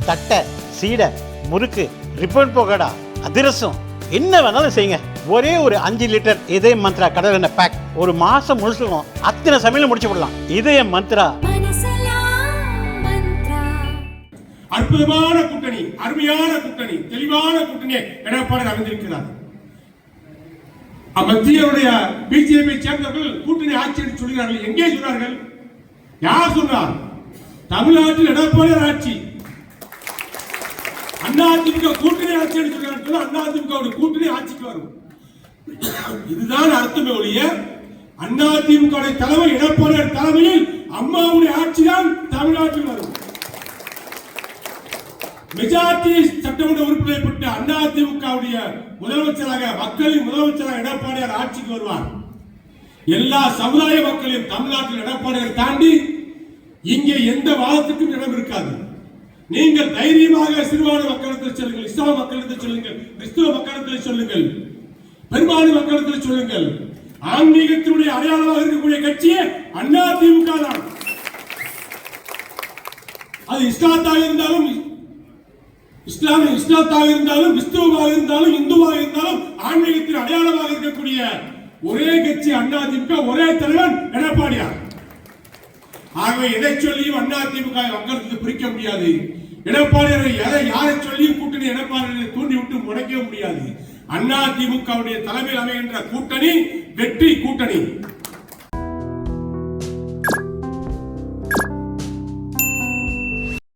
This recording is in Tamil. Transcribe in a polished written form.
தட்டை, சீடை, முறுக்கு, ரிப்பன் பக்கோடா, அதிரசம், என்ன வேணாலும் செய்யுங்க. ஒரே ஒரு 5 லிட்டர் இதய மந்த்ரா கடல் எண்ணெய் பேக் ஒரு மாசம் முழுசுக்கும் அத்தனை சமையல் முடிச்சு விடலாம். இதய மந்த்ரா. அற்புதமான கூட்டணி, அருமையான கூட்டணி, தெளிவான கூட்டணியை எடப்பாடி அமைந்திருக்கிறார். மத்திய பிஜேபி சேர்ந்தவர்கள் கூட்டணி ஆட்சி என்று சொல்கிறார்கள். எங்கே சொன்னார்கள்? யார் சொன்னார்? தமிழ்நாட்டில் எடப்பாடி ஆட்சி. அதிமுக கூட்டணி ஆட்சி என்று சொல்கிறார்கள். அதிமுக கூட்டணி ஆட்சிக்கு வரும். இதுதான் அர்த்தமே ஒழிய அதிமுக தலைவர் எடப்பாடி தலைமையில் அம்மாவுடைய ஆட்சி தான் தமிழ்நாட்டில் வரும். மெஜாரிட்டி சட்டமன்ற உறுப்பினர் பெற்ற அதிமுகவுடைய முதலமைச்சராக, மக்களின் முதலமைச்சராக எடப்பாடியார் ஆட்சிக்கு வருவார். எல்லா சமுதாய மக்களையும் தமிழ்நாட்டில் எடப்பாடியார் தாண்டி இங்கே எந்த வாதத்துக்கும் இடம் இருக்காது. நீங்கள் தைரியமாக சிறுபான்மை மக்களிடத்தில் சொல்லுங்கள், இஸ்லாம மக்களிடத்தில் சொல்லுங்கள், கிறிஸ்துவ மக்களிடத்தில் சொல்லுங்கள், பெரும்பான்மை மக்களிடத்தில் சொல்லுங்கள். ஆன்மீகத்தினுடைய அடையாளமாக இருக்கக்கூடிய கட்சியே அதிமுக தான். அது இஸ்லாத்தாக இருந்தாலும், இஸ்லாத்தாக இருந்தாலும், கிறிஸ்துவமாக இருந்தாலும், இந்துவாக இருந்தாலும், ஆன்மீகத்தின் அடையாளமாக இருக்கக்கூடிய ஒரே கட்சி அதிமுக, ஒரே தலைவன் எடப்பாடியார். ஆகவே எதை சொல்லியும் அதிமுக மக்களுக்கு பிரிக்க முடியாது. எடப்பாடியாரை யாரை சொல்லியும் கூட்டணி எடப்பாடியை தூண்டிவிட்டு முடக்க முடியாது. அதிமுகவுடைய தலைமையில் அமைகின்ற கூட்டணி வெற்றி கூட்டணி.